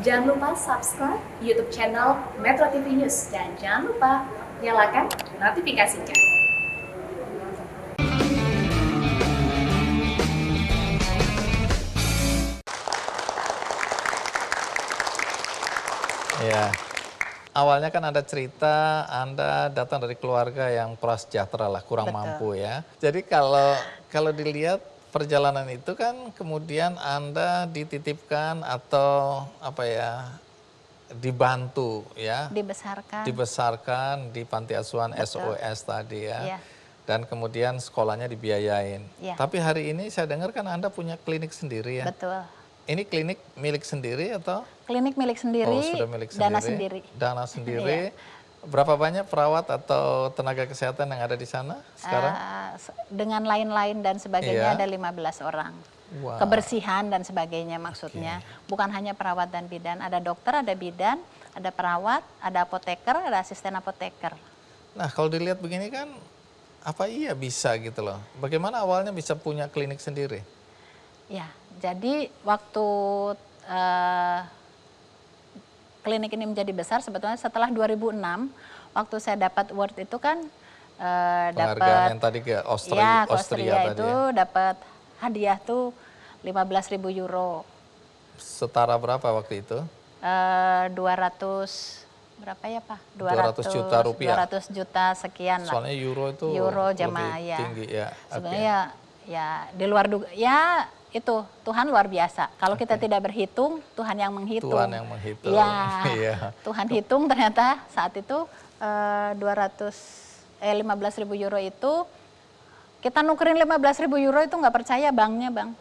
Jangan lupa subscribe YouTube channel Metro TV News dan jangan lupa nyalakan notifikasinya. Ya, awalnya kan ada cerita Anda datang dari keluarga yang prasejahtera lah, kurang Betul. mampu ya. Jadi kalau dilihat perjalanan itu kan kemudian Anda dititipkan atau apa ya, dibantu ya, dibesarkan di panti asuhan Betul. SOS tadi ya. Iya. Dan kemudian sekolahnya dibiayain. Iya. Tapi hari ini saya dengar kan Anda punya klinik sendiri ya. Betul. Ini klinik milik sendiri atau? Klinik milik sendiri, Oh, sudah milik sendiri. dana sendiri. Dana sendiri. Berapa banyak perawat atau tenaga kesehatan yang ada di sana sekarang? Dengan lain-lain dan Iya. sebagainya ada 15 orang. Wah. Kebersihan dan sebagainya maksudnya. Bukan hanya perawat dan bidan, ada dokter, ada bidan, ada perawat, ada apoteker, ada asisten apoteker. Nah, kalau dilihat begini kan, apa iya bisa gitu loh? Bagaimana awalnya bisa punya klinik sendiri? Ya, jadi waktu klinik ini menjadi besar sebetulnya setelah 2006, waktu saya dapat award itu kan Penghargaan dapat yang tadi ke ya, ke Austria tadi itu ya. dapat hadiah tuh 15.000 euro. Setara berapa waktu itu? 200 berapa ya Pak? 200 juta rupiah. 200 juta sekian lah. Soalnya euro itu Euro lebih jamaah ya. tinggi ya. Sebenarnya ya di luar ya itu Tuhan luar biasa. Kalau kita tidak berhitung, Tuhan yang menghitung. Tuhan yang menghitung. Iya. Iya. Tuhan hitung ternyata saat itu 15.000 euro itu kita nukerin 15.000 euro itu nggak percaya banknya Bang.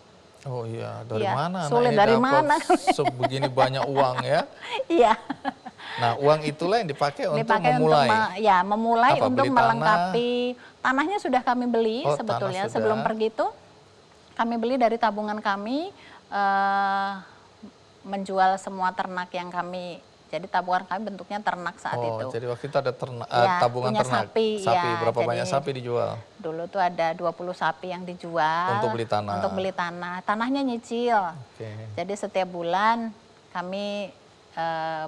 Oh iya, dari Iya, mana? sulit dari mana? Sebegini banyak uang ya. Iya. Nah, uang itulah yang dipakai untuk Dipakai memulai. memulai Apa, untuk beli melengkapi tanahnya sudah kami beli Oh, sebetulnya tanah sudah. sebelum pergi itu kami beli dari tabungan kami menjual semua ternak yang kami, jadi tabungan kami bentuknya ternak saat itu. Jadi waktu itu ada Ya, tabungan punya ternak. sapi, ya, Berapa jadi banyak sapi dijual? Dulu tuh ada 20 sapi yang dijual Untuk beli tanah. Untuk beli tanah. Tanahnya nyicil. Oke. Jadi setiap bulan kami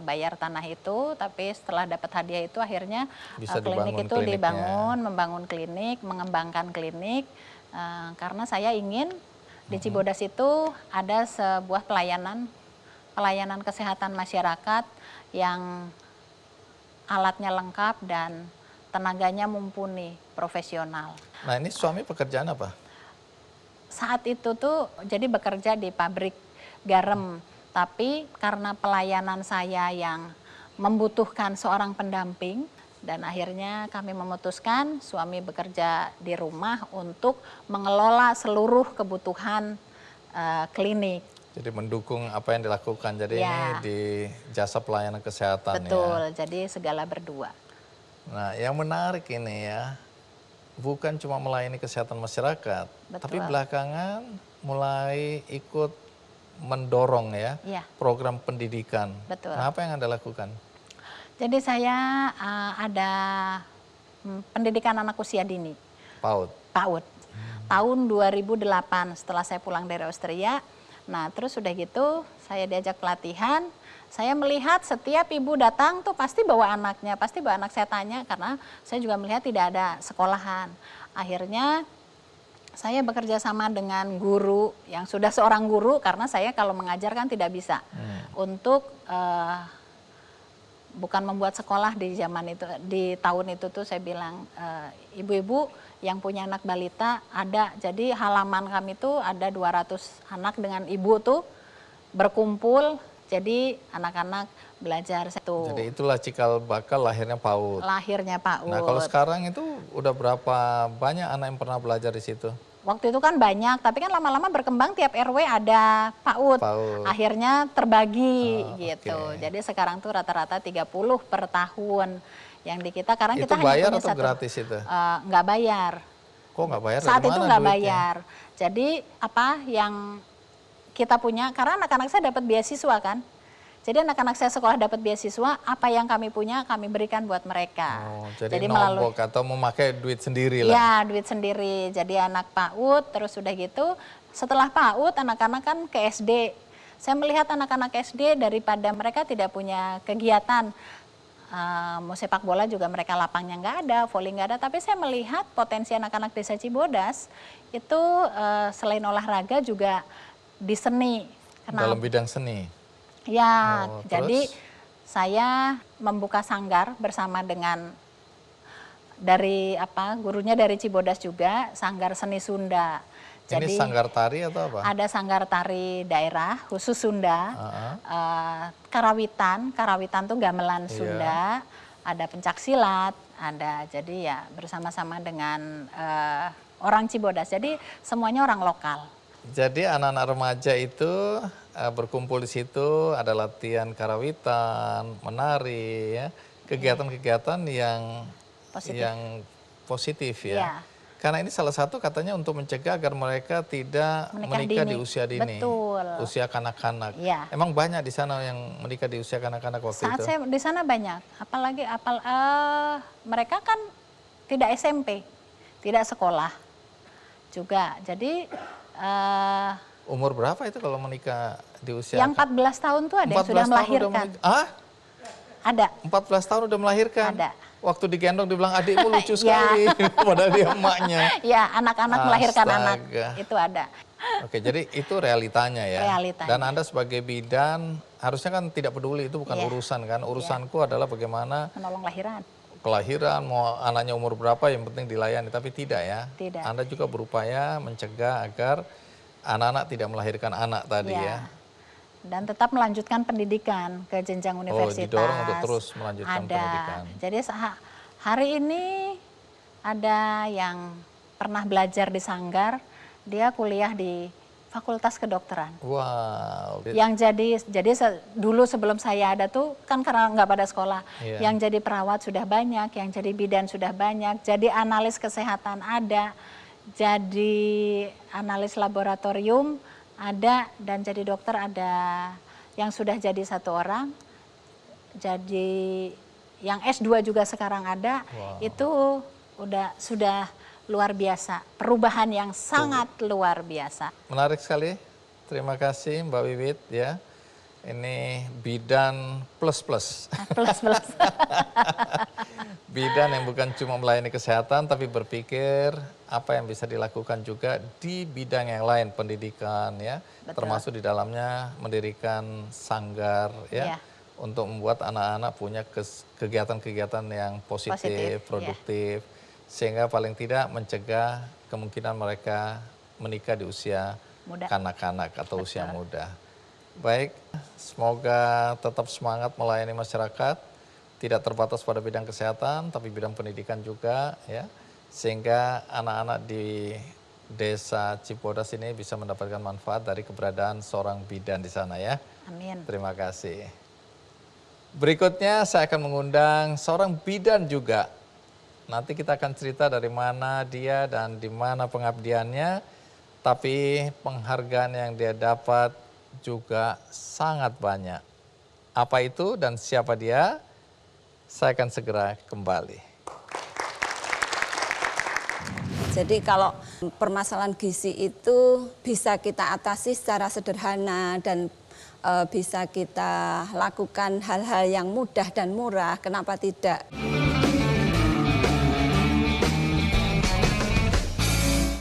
bayar tanah itu, tapi setelah dapat hadiah itu akhirnya Bisa klinik dibangun itu kliniknya. membangun klinik, mengembangkan klinik karena saya ingin di Cibodas itu ada sebuah pelayanan kesehatan masyarakat yang alatnya lengkap dan tenaganya mumpuni, profesional. Nah, ini suami pekerjaan apa? Saat itu tuh jadi bekerja di pabrik garam, tapi karena pelayanan saya yang membutuhkan seorang pendamping dan akhirnya kami memutuskan suami bekerja di rumah untuk mengelola seluruh kebutuhan klinik. Jadi mendukung apa yang dilakukan. Jadi Ya. ini di jasa pelayanan kesehatan Betul, ya. jadi segala berdua. Nah, yang menarik ini ya, bukan cuma melayani kesehatan masyarakat, Betul. tapi belakangan mulai ikut mendorong ya, Iya. program pendidikan. Betul. Nah, apa yang Anda lakukan? Jadi saya ada pendidikan anak usia dini. PAUD. PAUD. Tahun 2008 setelah saya pulang dari Austria. Nah terus udah gitu saya diajak pelatihan. Saya melihat setiap ibu datang tuh pasti bawa anaknya. Pasti bawa anak, saya tanya karena saya juga melihat tidak ada sekolahan. Akhirnya saya bekerja sama dengan guru yang sudah seorang guru karena saya kalau mengajar kan tidak bisa. Untuk bukan membuat sekolah di zaman itu, di tahun itu tuh saya bilang ibu-ibu yang punya anak balita ada, jadi halaman kami tuh ada 200 anak dengan ibu tuh berkumpul, jadi anak-anak belajar satu. Jadi itulah cikal bakal lahirnya PAUD. Lahirnya PAUD. Nah, kalau sekarang itu udah berapa banyak anak yang pernah belajar di situ? Waktu itu kan banyak, tapi kan lama-lama berkembang tiap RW ada PAUD. Akhirnya terbagi gitu. Okay. Jadi sekarang tuh rata-rata 30 per tahun yang di kita. Karena Itu kita bayar hanya punya atau satu. gratis itu? Nggak bayar. Kok nggak bayar? Saat Dari itu mana nggak duitnya? bayar. Jadi apa yang kita punya, karena anak-anak saya dapat beasiswa kan. Jadi anak-anak saya sekolah dapat beasiswa, apa yang kami punya kami berikan buat mereka. Oh, jadi nombok atau memakai duit sendiri lah. Ya, duit sendiri. Jadi anak PAUD, terus udah gitu, setelah PAUD anak-anak kan ke SD. Saya melihat anak-anak SD daripada mereka tidak punya kegiatan, mau sepak bola juga mereka lapangnya nggak ada, volley nggak ada. Tapi saya melihat potensi anak-anak desa Cibodas itu selain olahraga juga di seni. Dalam bidang seni? Ya, Oh, jadi terus? saya membuka sanggar bersama dengan gurunya dari Cibodas juga, Sanggar Seni Sunda. Ini sanggar tari atau apa? Ada sanggar tari daerah khusus Sunda, karawitan tuh gamelan Sunda, ada pencak silat, ada, jadi ya bersama-sama dengan orang Cibodas, jadi semuanya orang lokal. Jadi anak-anak remaja itu berkumpul di situ, ada latihan karawitan, menari, ya, kegiatan-kegiatan yang positif ya. Ya. Karena ini salah satu katanya untuk mencegah agar mereka tidak menikah di usia dini. Betul. Usia kanak-kanak. Ya. Emang banyak di sana yang menikah di usia kanak-kanak waktu itu? Saat saya di sana banyak, apalagi mereka kan tidak SMP, tidak sekolah juga. Jadi umur berapa itu kalau menikah di usia? Yang 14 tahun tuh ada yang sudah melahirkan. Ada. 14 tahun udah melahirkan? Ada. Waktu digendong dibilang adikmu lucu sekali, padahal dia emaknya. Ya, anak-anak melahirkan anak, itu ada. Oke, jadi itu realitanya ya. Realitanya. Dan Anda sebagai bidan harusnya kan tidak peduli, itu bukan urusan kan. Urusanku adalah bagaimana menolong kelahiran, mau anaknya umur berapa yang penting dilayani, tapi tidak ya. Tidak. Anda juga berupaya mencegah agar anak-anak tidak melahirkan anak tadi ya. Dan tetap melanjutkan pendidikan ke jenjang universitas. Didorong untuk terus melanjutkan pendidikan. Jadi hari ini ada yang pernah belajar di Sanggar, dia kuliah di Fakultas Kedokteran. Wow. Yang jadi dulu sebelum saya ada tuh kan karena nggak pada sekolah. Yang jadi perawat sudah banyak, yang jadi bidan sudah banyak, jadi analis kesehatan ada, jadi analis laboratorium ada, dan jadi dokter ada yang sudah jadi 1 orang, jadi yang S2 juga sekarang ada. Itu sudah luar biasa, perubahan yang sangat luar biasa. Menarik sekali, terima kasih Mbak Wiwit ya. Ini bidan plus. Bidan yang bukan cuma melayani kesehatan, tapi berpikir apa yang bisa dilakukan juga di bidang yang lain, pendidikan ya. Betul. Termasuk di dalamnya mendirikan sanggar ya. Untuk membuat anak-anak punya kegiatan-kegiatan yang positif, produktif. Sehingga paling tidak mencegah kemungkinan mereka menikah di usia kanak-kanak atau usia muda. Baik, semoga tetap semangat melayani masyarakat, tidak terbatas pada bidang kesehatan, tapi bidang pendidikan juga, ya, sehingga anak-anak di desa Cibodas ini bisa mendapatkan manfaat dari keberadaan seorang bidan di sana ya. Amin. Terima kasih. Berikutnya saya akan mengundang seorang bidan juga. Nanti kita akan cerita dari mana dia dan di mana pengabdiannya, tapi penghargaan yang dia dapat juga sangat banyak. Apa itu dan siapa dia? Saya akan segera kembali. Jadi kalau permasalahan gizi itu bisa kita atasi secara sederhana dan bisa kita lakukan hal-hal yang mudah dan murah, kenapa tidak?